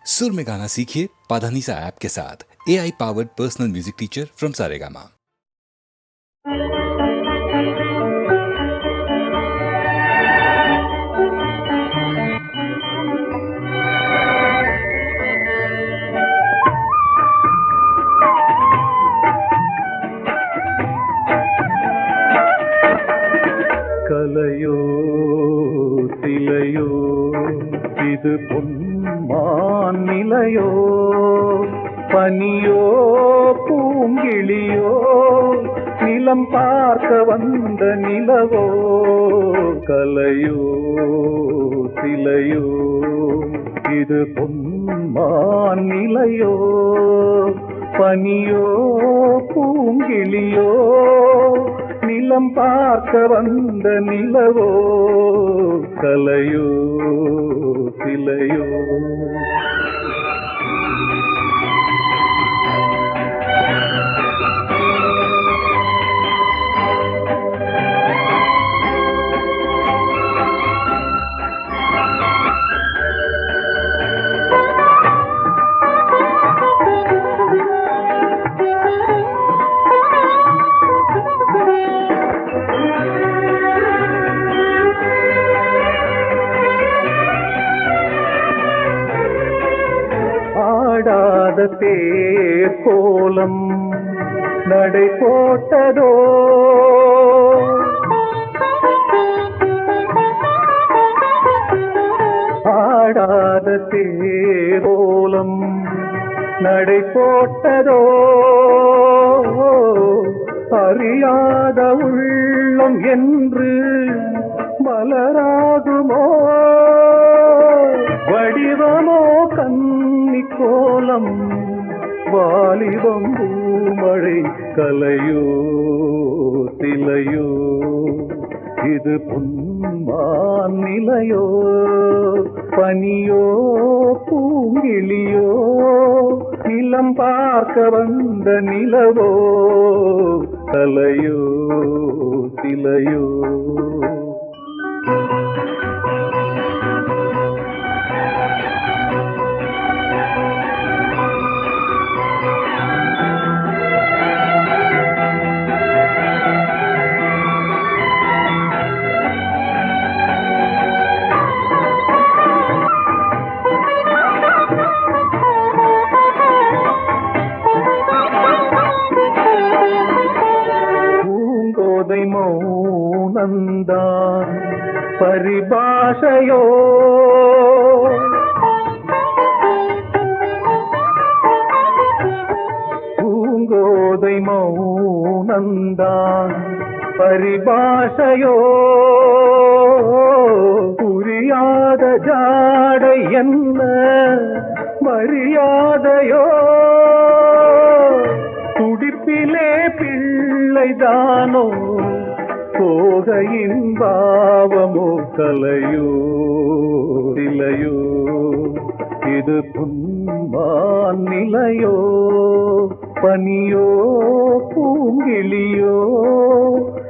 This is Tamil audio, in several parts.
सुर में गाना सीखिए पाधानीसा ऐप के साथ। AI powered personal music teacher from Saregama. கலையோ சிலையோ இது பொன்மான் நிலையோ, பனியோ பூங்கிளியோ நிலம் பார்க்க வந்த நிலவோ. கலையோ சிலையோ இது பொன்மான் நிலையோ, பனியோ பூங்கிளியோ நிலம் பார்க்க வந்த நிலவோ. கலையோ சிலையோ தேர் கோலம் நடை போட்டதோ, ஆடாத தேர் கோலம் நடை போட்டதோ, அறியாத உள்ளம் என்று மலராகுமோ. வடிவமோ கன்னி கோலம் வாலிபம் பூமழை. கலையோ சிலையோ இது பொன்மான் நிலையோ, பனியோ பூங்கிளியோ நிலம் பார்க்க வந்த நிலவோ. கலையோ சிலையோ மௌனந்தான் பரிபாஷையோ, பூங்கோதை மௌனந்தான் பரிபாஷையோ. புரியாத ஜாடை என்ன மரியாதையோ, துடிப்பிலே பிள்ளைதானோ போகையின் பாவமோ. கலையோ சிலையோ இது பொன்மான் நிலையோ, பனியோ பூங்கிளியோ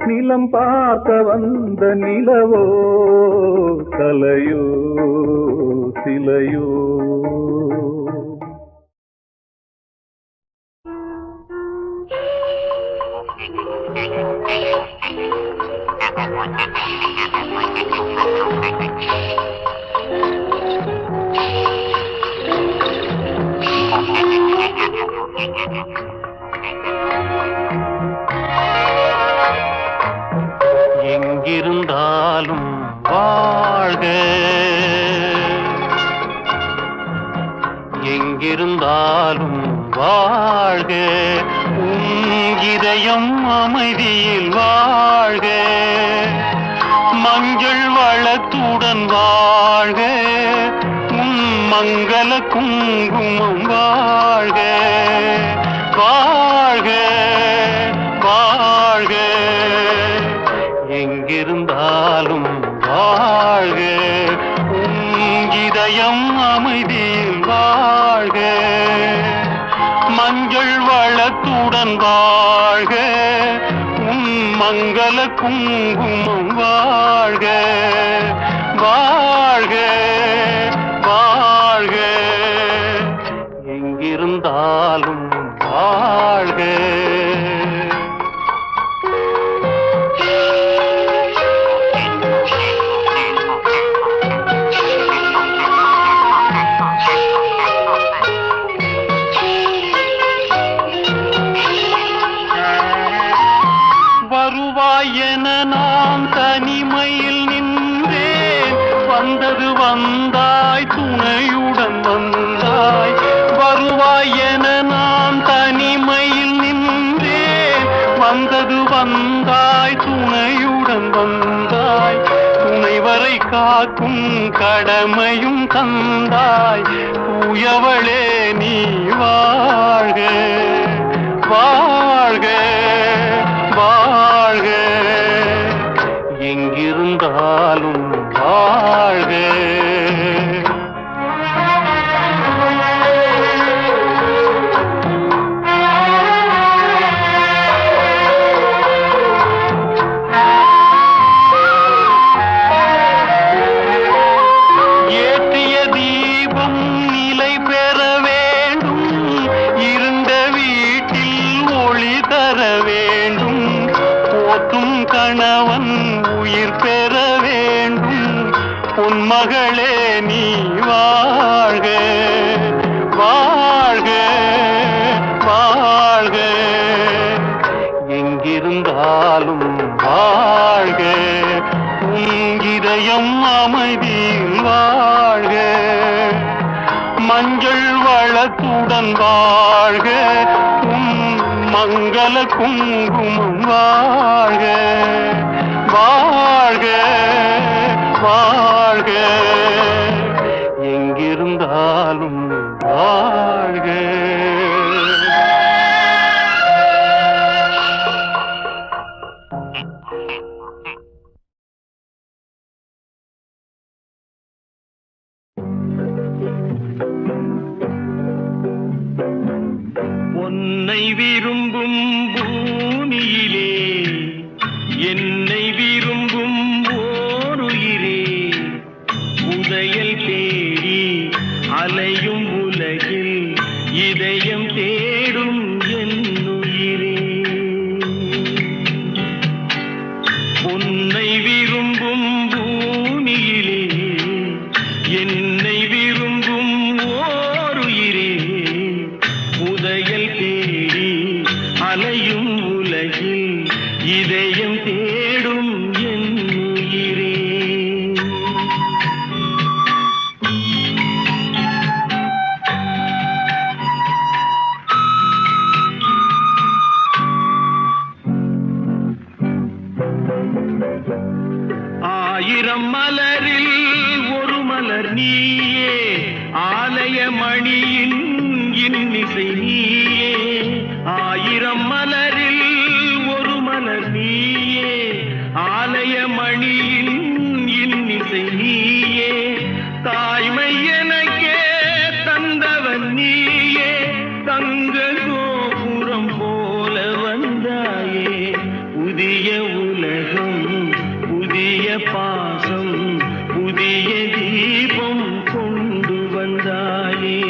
நிலம் பார்க்க வந்த நிலவோ. கலையோ சிலையோ எங்கிருந்தாலும் வாழ்க, எங்கிருந்தாலும் வாழ்க, உன் இதயம் அமைதியில் வாழ்க, மஞ்சள் வளத்துடன் வாழ்க, உன் மங்கள குங்குமம் வாழ்க. வாழ்க வாழ்க எங்கிருந்தாலும் வாழ்க, உன் இதயம் அமைதியில் வாழ்க, மஞ்சள் வளத்துடன் வாழ்க, உன் மங்கள குங்குமம் வாழ்க. வாழ்க வாழ்க வந்தாய் துணையுடன் வந்தாய், துணைவரை காக்கும் கடமையும் தந்தாய். தூயவளே நீ வாழ்க வாழ்க வாழ்க, எங்கிருந்தாலும் வாழ்க. ஏற்றிய தீபம் நிலை பெற வேண்டும், இருண்ட வீட்டில் ஒளி தர வேண்டும். போற்றும் கணவன் உயிர் பெற வேண்டும், பொன்மகளே நீ வாழ்க வாழ்க வாழ்க, எங்கிருந்தாலும் வாழ்க. உன் இதயம் அமைதியில் வாழ்க, மஞ்சள் வளத்துடன் வாழ்க. உன் மங்கள குங்குமம் வாழ்க வாழ்க வாழ்க, எங்கிருந்தாலும் வாழ்க. உன்னை விரும்பும் பூமியிலே என்னை விரும்பும் ஓருயிரே, உதயல் தேடி அலையும் உலகில் இதயம் தேடும் என்னுயிரே. உன்னை விரும்பும் பூமியிலே என்னை விரும்பும் ஓருயிரே, உதயல் தேடி அலையும் உலகில் இதயம் தேடும் என்னுயிரே. ஆயிரம் மலரில் ஒரு மலர் நீயே, ஆலய மணியின் இன்னிசை நீயே. ஆயிரம் மலரில் ஒரு மலர் நீயே, ஆலய மணியின் இன்னிசை நீயே. தாய்மை எனக்கே தந்தவன் நீயே, தங்க கோபுரம் போல வந்தாயே. புதிய உலகம் புதிய பாசம் புதிய தீபம் கொண்டு வந்தாயே.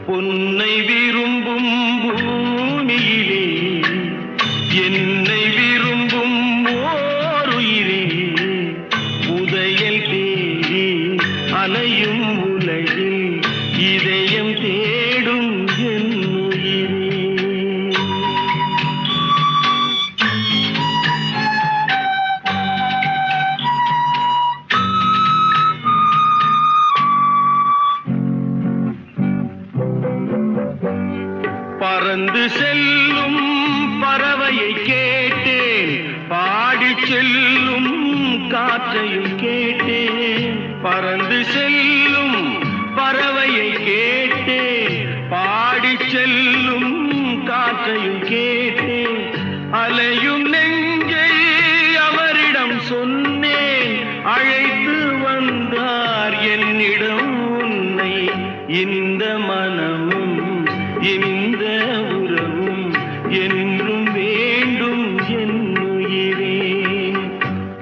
பொன்னை விரும்பும் பூமியிலே என்னை விரும்பும் ஓருயிரே, உதயல் தேடி அலையும் உலகில் இதயம் தேடும் என்னுயிரே. பறந்து செல்லும் பறவையை கேட்டேன், பாடிச் செல்லும் காற்றையும் கேட்டேன். பறந்து செல்லும் பறவையை கேட்டேன், பாடிச் செல்லும் காற்றையும் கேட்டேன். அலையும் நெஞ்சை அவரிடம் சொன்னேன், அழைத்து வந்தார் என்னிடம் உன்னை. இந்த மனமும் இந்த உறவும் என்றும் வேண்டும் என்னுயிரே.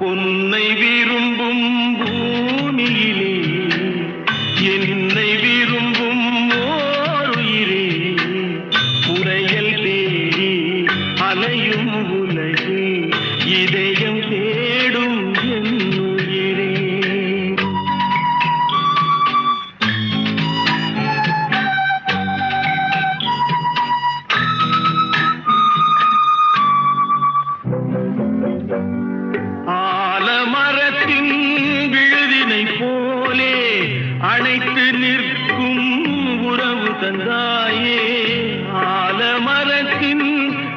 பொன்னை விரும்பும் பூமியிலே என்னை விரும்பும் ஓருயிரே, புரையல் தேடி அலையும் உலகில் இதயம் தேடும் என்னுயிரே. ஆலமரத்தின் விழுதினை போலே அணைத்து நிற்கும் உறவு தந்தாயே. ஆலமரத்தின்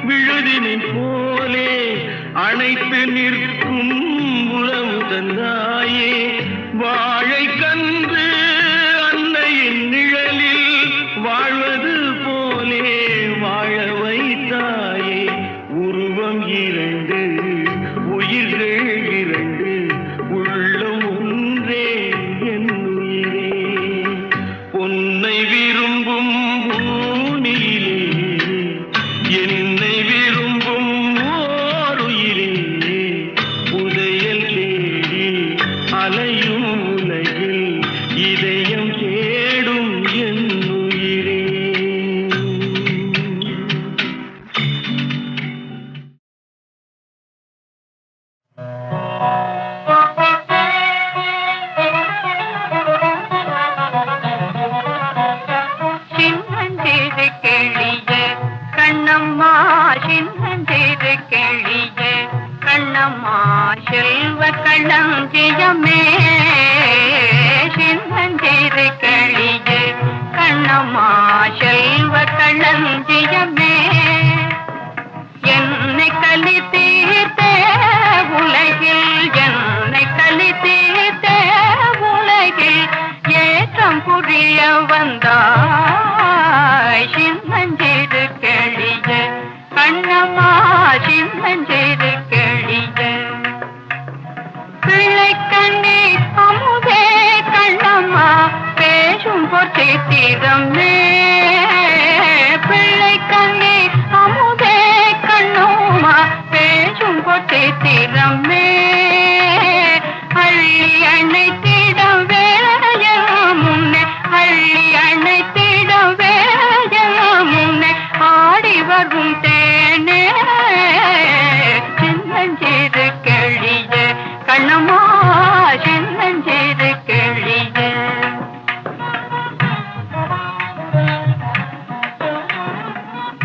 விழுதினை போலே அணைத்து நிற்கும் உறவு தந்தாயே வாழை கன்று அன்னையின் நிழலில் வாழ்வது போலே வாழ வைத்தாயே உருவம் இரண்டு உயிர்கள் இரண்டு உள்ளம் ஒன்றே என் உயிரே பொன்னை விரும்பும் பூமியிலே என்னை விரும்பும் ஓருயிரே உதயல் தேடி அலையும் உலகில் இதயம் தேடும் என் உயிரே. சின்னஞ்சிறு கிளியே கண்ணம்மா சின்னஞ்சிறு கிளியே கண்ணம்மா செல்வ களஞ்சியமே சின்னஞ்சிறு கிளியே கண்ணம்மா செல்வ களஞ்சியமே என்னை களி தீர்த்த உலகில் என்னை களி தீர்த்த உலகில் ஏற்றம் புரிய வந்தாய் சின்னஞ்சிறு கிளியே கண்ணம்மா சின்னஞ்சிறு கிளியே பிள்ளை கண்ணே அமுதே கண்ணம்மா பேசும் பொற்றித்திரமே பிள்ளை கண்ணே அமுதே கண்ணம்மா பேசும் பொற்றித்திரமே அள்ளி அணைத்திடம் வேளைய முன்னே அள்ளி அணைத்திடம் வேளைய முன்னே ஆடி வரும் தேனே சின்னஞ்சிறு கிளியே கண்ணம்மா சின்னஞ்சிறு கிளியே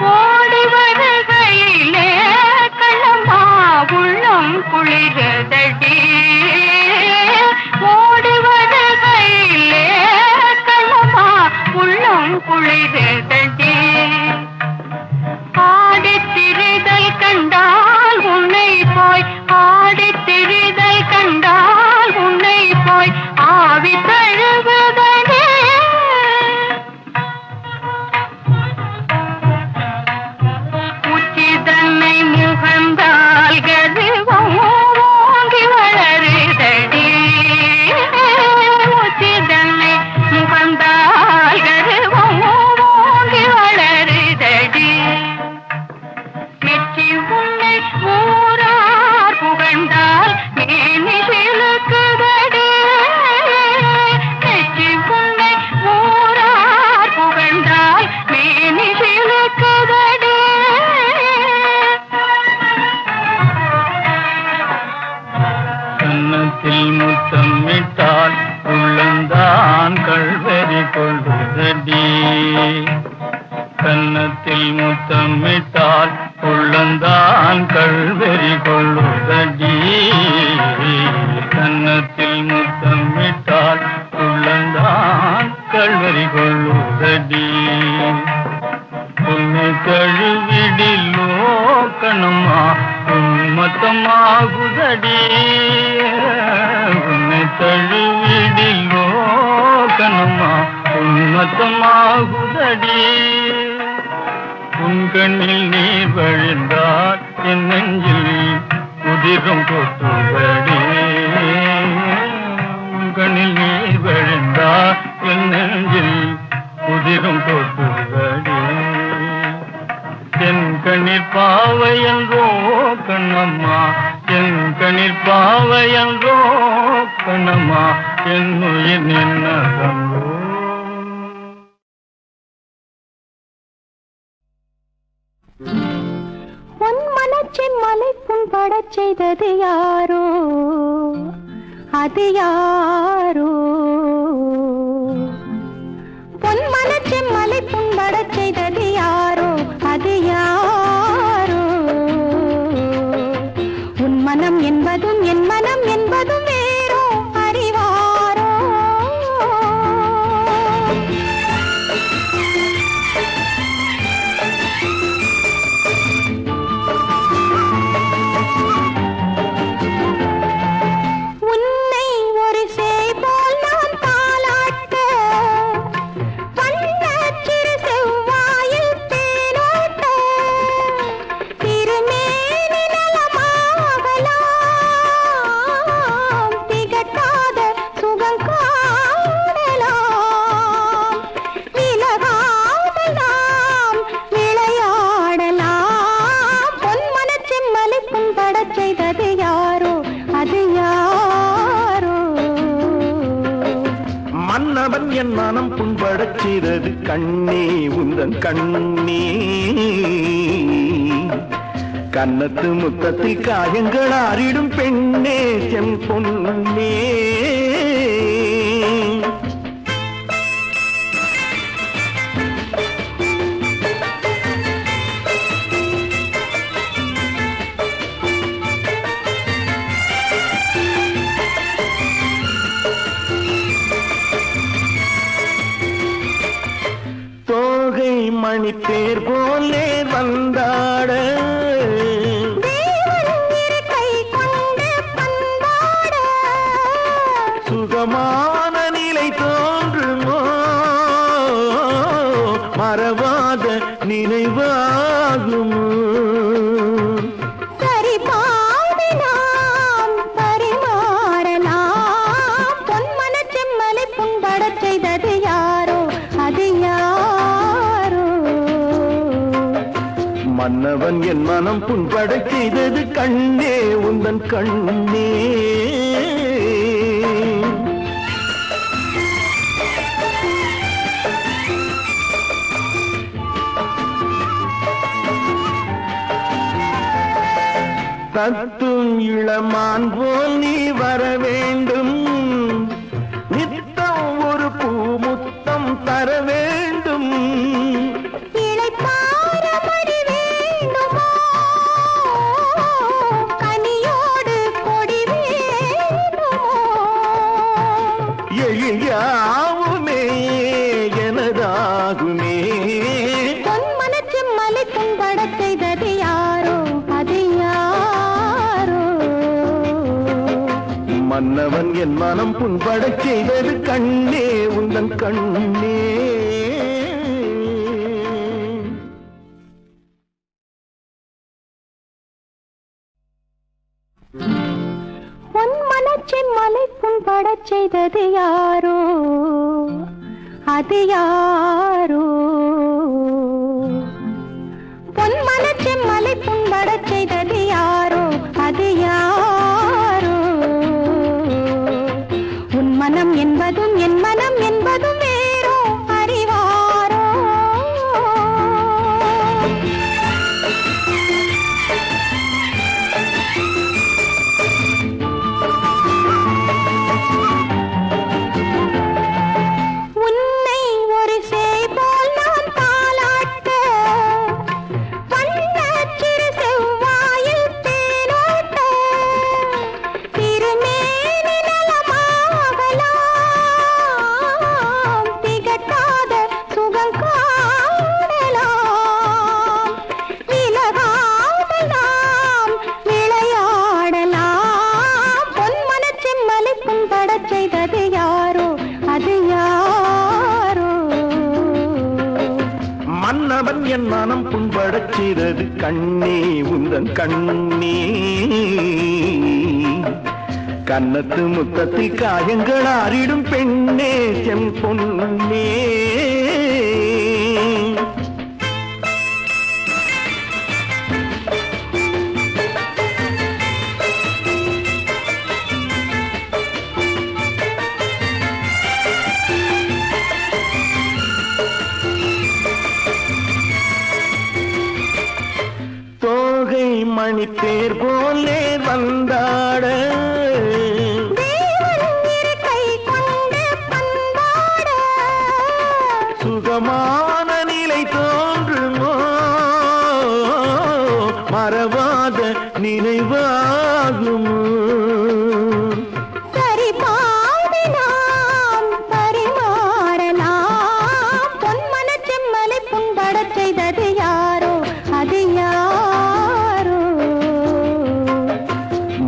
ஓடி வருகையிலே கண்ணம்மா உள்ளம் குளிரதடி ஓடி வருகையிலே கண்ணம்மா உள்ளம் குளிரதடி ஆடித் திரிதல் கண்டால் உன்னை போய் ஆடித் திரிதல் கண்டால் உன்னை போய் ஆவி தழுவுதனே உச்சிதன்னை முகந்தால் கருவம் ஓங்கி வளருதடி உச்சிதன்னை முகந்தால் கருவம் ஓங்கி வளருதடி மெச்சி உன்னை ஊரார் புகழ்ந்தால் மேனி சிலுக்குதடி மெச்சி உன்னை ஊரார் புகழ்ந்தால் மேனி சிலுக்குதடி கன்னத்தில் முத்தமிட்டால் உள்ளந்தான் கல்வெறி கொள்வதடி கன்னத்தில் முத்தமிட்டால் உள்ளந்தான் கல்வெறி கொள்வதடி கன்னத்தில் முத்தமிட்டால் உள்ளந்தான் கல்வெறி கொள்வதடி உன்னை தழுவிடிலோ கண்ணம்மா உன்மத்தமாகுதடி உன்னை தழுவிடிலோ கண்ணம்மா உன்மத்தமாகுதடி உன் கண்ணில் நீர் வழிந்தால் என் நெஞ்சில் உதிரம் கொட்டுதடி உன் கண்ணில் நீர் வழிந்தால் என் நெஞ்சில் உதிரம் கொட்டுதடி என் கண்ணில் பாவையன்றோ கண்ணம்மா என் கண்ணில் பாவையன்றோ கண்ணம்மா என் உயிர் நின்னதன்றோ. உன் மனச்சின் மலைக்கும் படச் செய்தது யாரோ அது யாரோ உன் மனச்சின் மலைக்கும் படச் செய்தது யாரோ அது யாரோ உன் மனம் என்பதும் என் மனம் என்பதும் வேறோ அறிவாரோ என் மனம் புண்படச் செய்தது கண்ணே உந்தன் கண்ணே கன்னத்து முத்தத்தில் காயங்கள் ஆறிடும் பெண்ணே செம் பொன்னே தோகை மணி பேர் போலே வந்தாட சுகமான நிலை தோன்றுமோ மறவாத நினைவாகுமோ சரி பாதி நாம் பரிமாறலாம் பொன்மன செம்மலை புண்படச் செய்தது யாரோ அது யாரோ மன்னவன் என் மனம் புண்படச் செய்தது கண்ணே உந்தன் கண்ணே தத்தும் இளமான் போல் நீ வர வேண்டும் நித்தம் ஒரு பூமுத்தம் தர வேண்டும் இளைப்பாறமடி வேண்டுமோ கனியோடு கொடி வேண்டுமோ எழியாவுமே எனதாகுமே பொன்மன செம்மலை புண்படச் செய்தது யாரோ அது யாரோ மன்னவன் என் மனம் புண்படச் செய்தது கண்ணே உந்தன் கண்ணே பொன்மன செம்மலை புண்படச் செய்தது யாரோ அது யாரோ பொன்மன செம்மலை புண்படச் செய்தது யாரோ அது யாரோ உன் மனம் என்பதும் என் மனம் என்பதும் வேறோ அறிவாரோ உன்னை ஒரு சேய் போல் நான் தாலாட்ட வண்ணச் சிறு செவ்வாயில் தேனோட்ட திருமேனி நலமாகலாம் திகட்டாத சுகம் காணலாம் விலகாத நாம் விளையாடலாம் பொன்மனச் செம்மலை புண்படச் செய்தது யாரோ அது யாரோ மன்னவன் என் மனம் புண்படச் செய்தது கண்ணே உந்தன் கண்ணே கன்னத்து முத்தத்தில் காயங்கள் ஆறிடும் பெண்ணே செம் பொன்னே தோகை மணி பேர் போலே வந்தாட கை கொண்டு பண்பாட சுகமான நிலை தோன்றுமோ மறவாத நினைவாகுமோ சரி பாதி நாம் பரிமாறலாம் பொன்மன செம்மலை புண்படச் செய்தது யாரோ அது யாரோ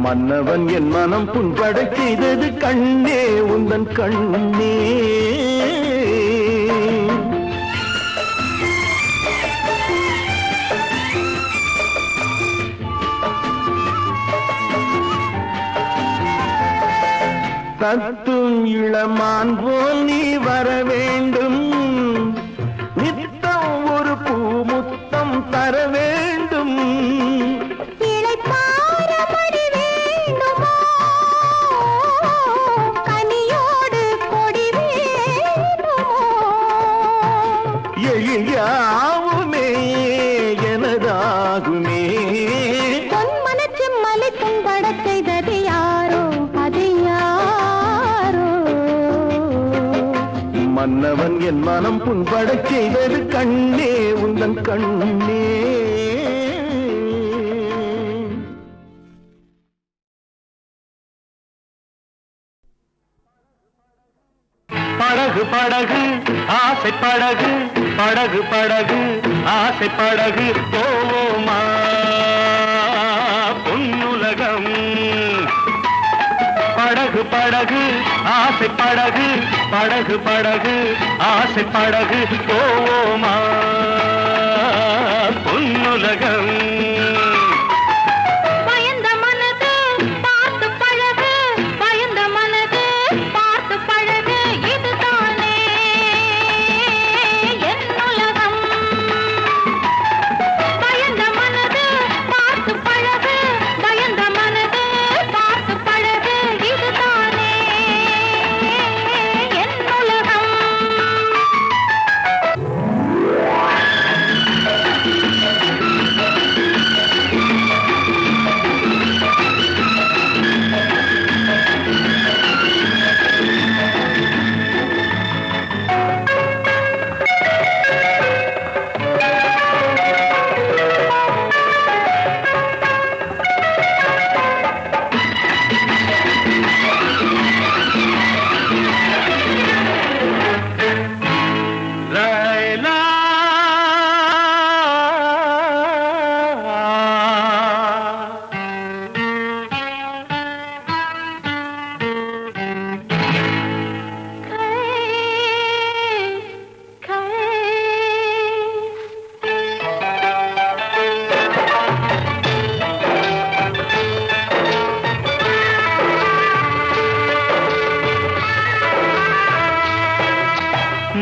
மன்னவன் என் மனம் புண்படச் செய்தது கண்ணே உந்தன் கண்ணே தத்தும் இளமான் போல் நீ வர வேண்டும் நித்தம் ஒரு பூமுத்தம் தர வேண்டும் இளைப்பாறமடி வேண்டுமோ கனியோடு கொடி வேண்டுமோ எழில் யாவுமே எனதாகுமே. பொன்மன செம்மலை புண்படச் செய்தது யாரோ அது யாரோ? மன்னவன் என் மனம் புண்படச் செய்தது கண்ணே உந்தன் கண்ணே. படகு படகு ஆசை படகு, படகு படகு ஆசை படகு, போவோமா பொன்னுலகம். படகு படகு ஆசை படகு, படகு படகு ஆசை படகு, போவோமா பொன்னுலகம்.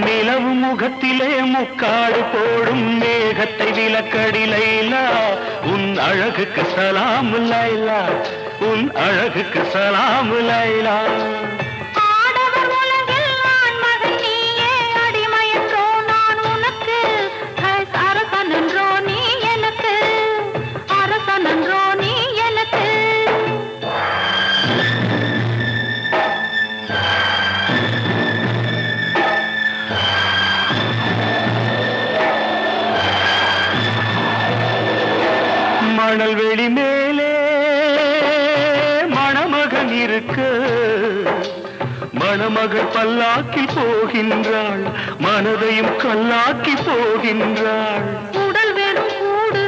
நிலவு முகத்திலே முக்காடு போடும் மேகத்தை விலக்கடி லைலா, உன் அழகுக்கு சலாமு லைலா, உன் அழகுக்கு சலாமு லைலா. மணல் வெளி மேலே மணமகன் இருக்க, மணமகள் பல்லாக்கில் போகின்றாள், மனதையும் கல்லாக்கி போகின்றாள். உடல் வெறும் கூடு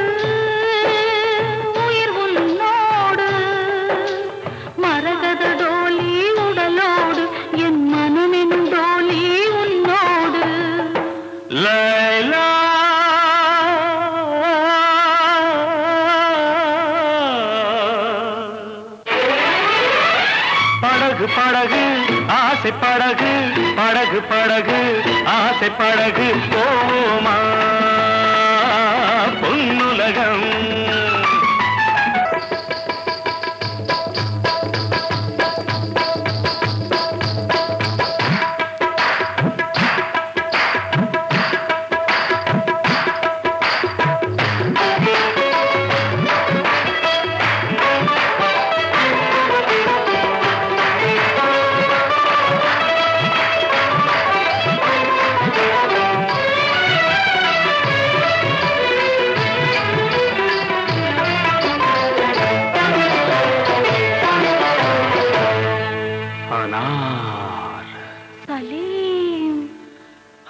உயிர் உன்னோடு, மரகத டோலி உடலோடு, என் மனமெனும் டோலி உன்னோடு. லைலா படகு படகு ஆசை படகு, படகு படகு ஆசை படகு, போவோமா பொன்னுலகம்.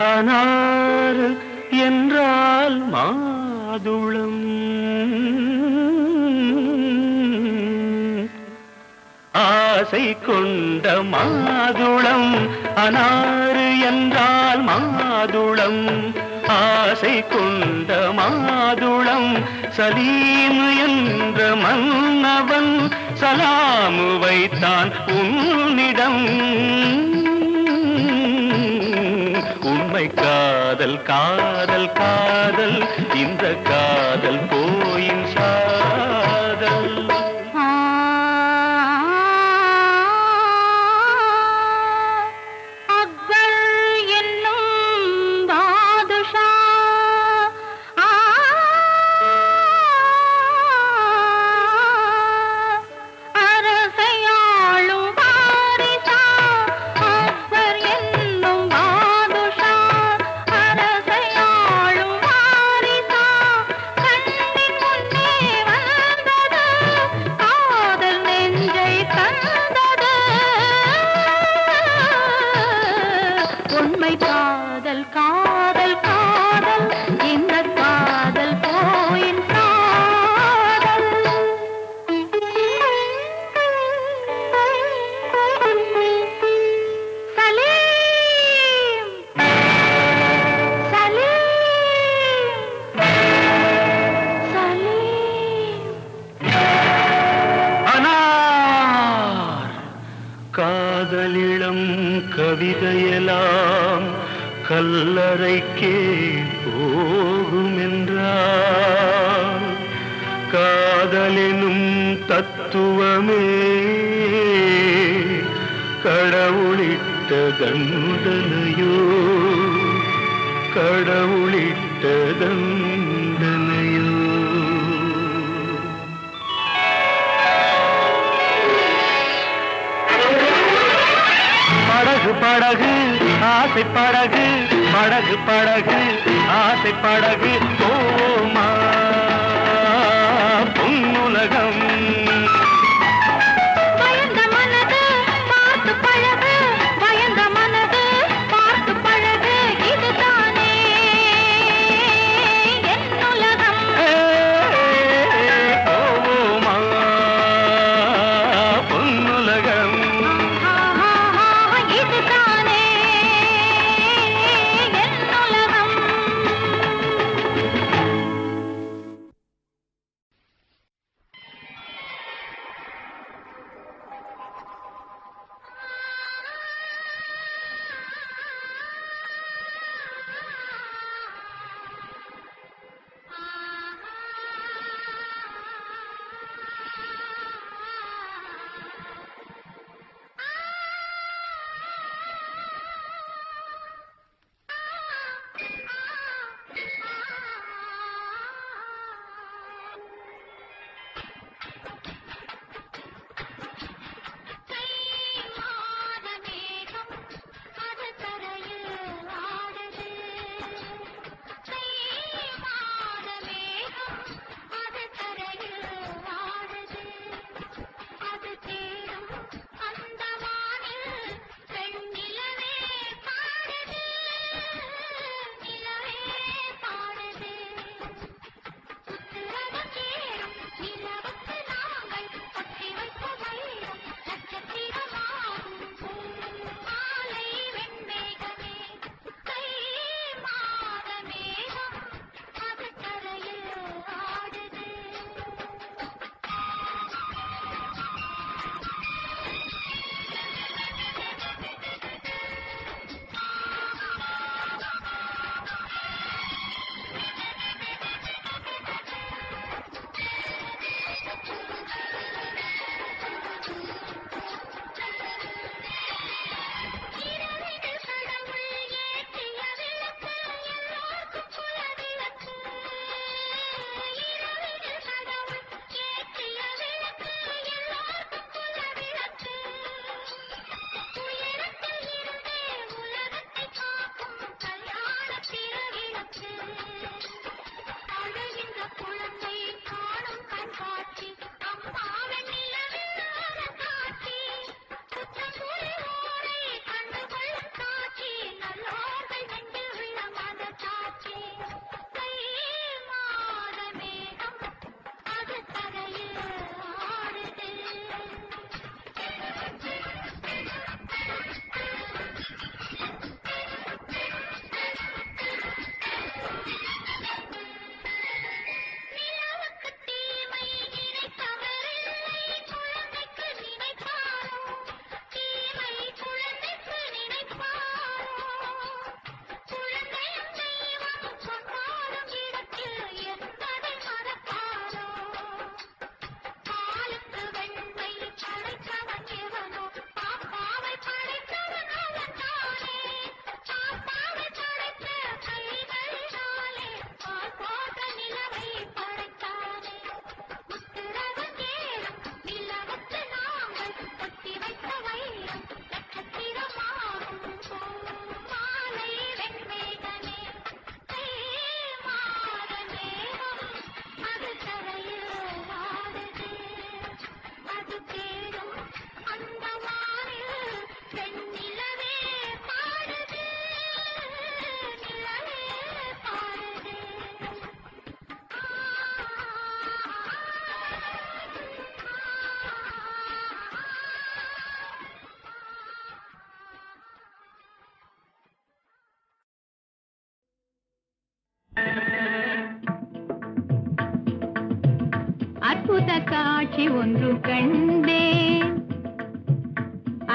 அனார் என்றால் மாதுளம், ஆசை கொண்ட மாதுளம். அனார் என்றால் மாதுளம், ஆசை கொண்ட மாதுளம். சலீம் என்ற மன்னவன் சலாமு வைத்தான் உன்னிடம். உண்மை காதல் காதல் காதல், இந்த காதல் போயின் சாதல். அக்பர் என்னும் பாதுஷா கல்லறைக்கே போகும் என்றால் காதலினும் தத்துவமே கடவுளிட்ட தண்டனையோ கடவுளிட்ட தண்டனையோ. படகு படகு ஆசை படகு படகு படகு ஆசை படகு போமா பொன்னுலகம். பயந்த மனது பார்த்து பழகு பயந்த மனது பார்த்து பழகு இதுதானே என் உலகம். போமா பொன்னுலகம். இதுதானே என் உலகம். அற்புத காட்சி ஒன்று கண்டேன்,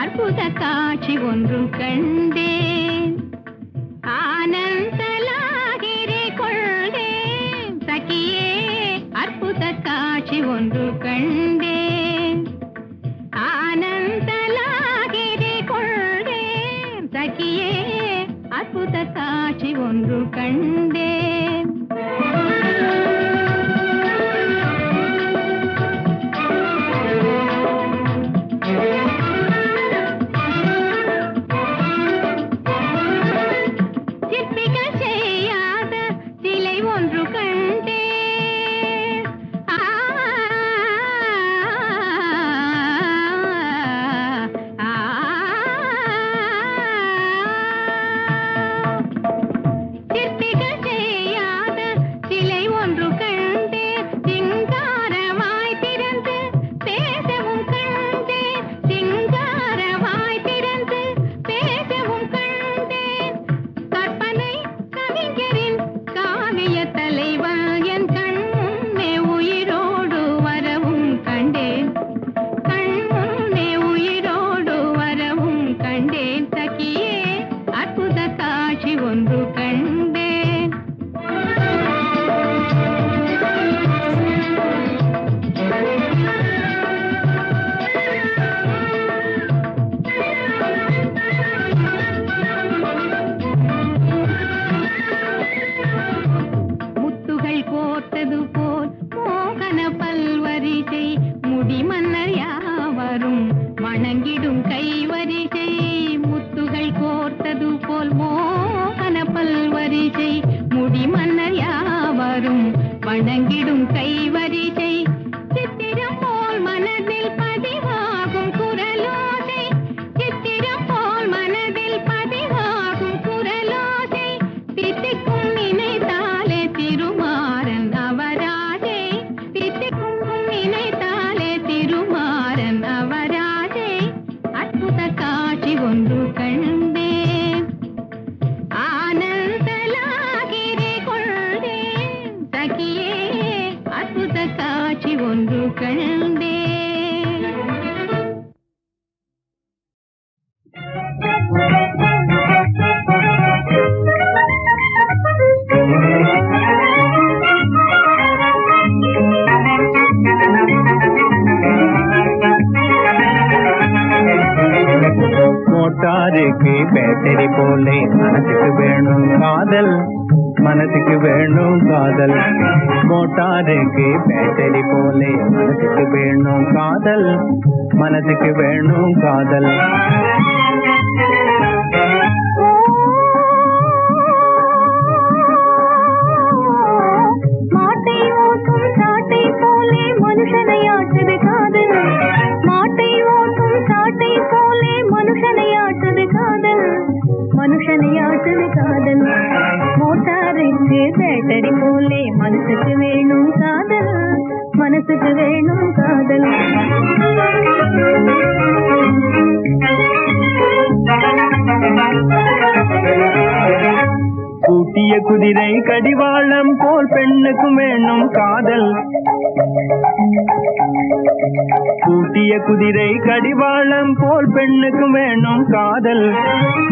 அற்புத காட்சி ஒன்று கண்டேன். ஆனந்தலாகிரே கொள்வேன் சகியே அற்புத காட்சி ஒன்று கண்டேன். ஆனந்தலாகிரே கொள்வேன் சகியே அற்புத காட்சி ஒன்று கண்டேன். சிற்பிகள் செய்யாத சிலை ஒன்று கண்டேன். சிற்பிகள் செய்யாத சிலை ஒன்று கண்டேன். சிங்காரமாய் திறந்து பேசவும் கண்டேன். சிங்காரமாய் திறந்து பேசவும் கண்டேன். கற்பனை கவிஞரின் காவிய தலைவன் என் கண் முன்னே உயிரோடு வரவும் கண்டேன். கண் முன்னே உயிரோடு வரவும் கண்டேன். சகியே அற்புத காட்சி ஒன்று கண்டேன். முத்துகள் கோர்த்தது போல் மோகன பல்வரிசை முடிமன்னர் யாவரும் வணங்கிடும் கைவரிசை. முத்துகள் கோர்த்தது போல் மோகன பல்வரிசை முடிமன்னர் யாவரும் வணங்கிடும் கைவரிசை. சித்திரம் போல் மனதில் பதிவாகும் குரலோசை. சித்திரம் போல் மனதில் பதிவாகும் குரலோசை. தித்திக்கும் நினைத்தாலே திருமாறன் அவராஜே. தித்திக்கும் நினைத்தாலே திருமாறன் அவராஜே. அற்புத காட்சி ஒன்று கண்டேன். ஆனந்தலாகிரே கொள்வேன் சகியே அற்புத காட்சி ஒன்று கண்டேன். மோட்டாருக்கு பேட்டரி போலே மனசுக்கு வேணும் காதல், மனசுக்கு வேணும் காதல். மோட்டாருக்கு பேட்டரி போலே மனசுக்கு வேணும் காதல், மனசுக்கு வேணும் காதல். மாட்டை ஓட்டும் சாட்டை போலே மனுஷனை ஆட்டுது காதல். மாட்டை ஓட்டும் சாட்டை போலே மனுஷனை ஆட்டுது காதல். மனுஷனை ஆட்டுது காதல். மோட்டாருக்கு பேட்டரி போலே மனசுக்கு வேணும் காதல், மனசுக்கு வேணும் காதல். கூட்டிய குதிரை கடிவாளம் போல் பெண்ணுக்கும் வேணும் காதல். கூட்டிய குதிரை கடிவாளம் போல் பெண்ணுக்கும் வேணும் காதல்.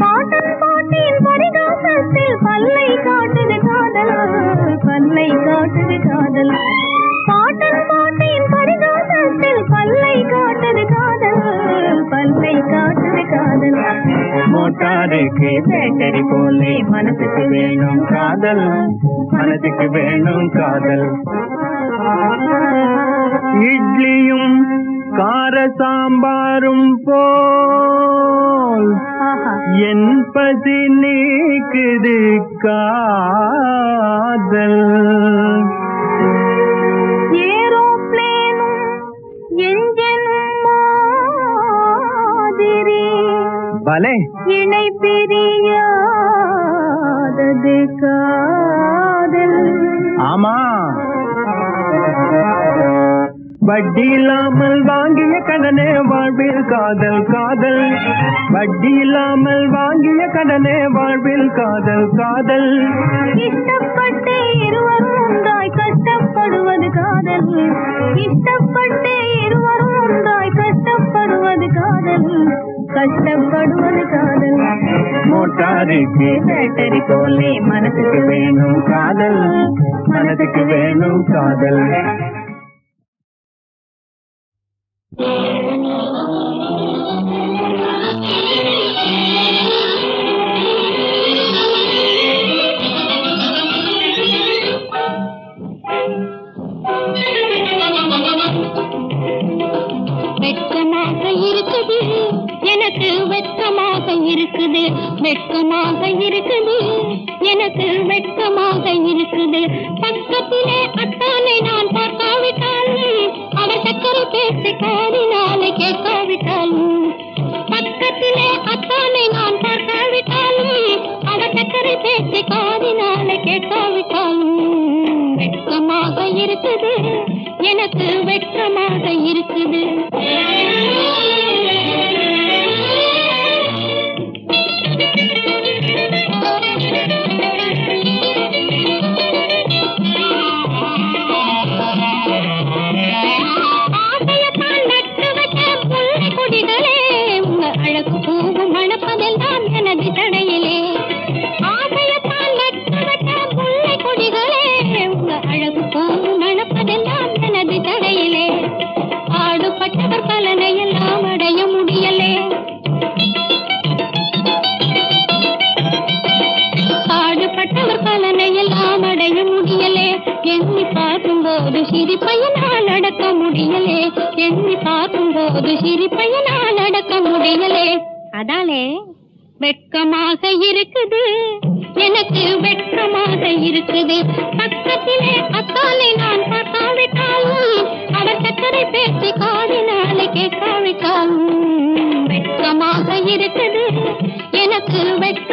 பாட்டன் பாட்டின் பரிகாசத்தில் பல்லை காட்டுது காதல், பல்லை காட்டுது காதல். பாட்டன் பாட்டின் பரிகாசத்தில் பல்லை காட்டுது காதல், பல்லை காட்டுது காதல். மோட்டாருக்கு பேட்டரி போலே மனசுக்கு வேணும் காதல், மனசுக்கு வேணும் காதல். இட்லியும் கார சாம்பாரும் போல் என் பசி நீக்குது காதல். ஏரோப்ளேனும் என்ஜினும் மாதிரி பலே இணை பிரியாதது காதல். ஆமா, வட்டி இல்லாமல் வாங்கிய கடனே வாழ்வில் காதல் காதல். வட்டி இல்லாமல் வாங்கிய கடனே வாழ்வில் காதல் காதல். இஷ்டப்பட்டு இருவரும் ஒன்றாய் கஷ்டப்படுவது காதல். இஷ்டப்பட்டு இருவரும் ஒன்றாய் கஷ்டப்படுவது காதல், கஷ்டப்படுவது காதல். மோட்டார் யாருக்கு பேட்டரி போலே மனசுக்கு வேணும் காதல், மனசுக்கு வேணும் காதல். வெட்கமாக இருக்குது எனக்கு, வெட்கமாக இருக்குது, வெட்கமாக இருக்குது எனக்கு, வெட்கமாக இருக்குது. பக்கத்திலே அத்தானை நான் பார்க்காவிட்டாலும், அவர் சக்கரை பேசி காதினாலே கேட்காவிட்டாலும், பக்கத்திலே அத்தானை நான் பார்க்காவிட்டாலும், அவர் சக்கரை பேசி காதினாலே கேட்காவிட்டாலும், வெட்கமாக இருக்குது எனக்கு, வெட்கமாக இருக்குது. ஆசையத்தான் நட்டு வச்ச முல்லை கொடிகளே, உங்க அழகு பூவும் மணப்பதெல்லாம் எனது தடையிலே. ஆசையத்தான் நட்டு வச்ச முல்லை கொடிகளே, உங்க அழகு பூவும் மணப்பதெல்லாம் எனது தடையிலே. ஆடுபட்டவர் பலனை எல்லாம் அடைய முடியலே, ஆடுபட்டவர் பலனை எல்லாம் அடைய முடியலே. எண்ணி பார்க்கும்போது சிரிப்பையனால் அடக்க முடியலே, எண்ணி பார்க்கும்போது சிரிப்பையனால் அடக்க முடியலே. அதாலே வெட்கமாக இருக்குது எனக்கு, வெட்கமாக இருக்குது. பக்கத்திலே அத்தாலை நான் பார்க்காவிட்டாலும், அவர் சக்கரை பேசி காதினாலே கேட்காவிட்டாலும், வெட்கமாக இருக்குது எனக்கு, வெட்க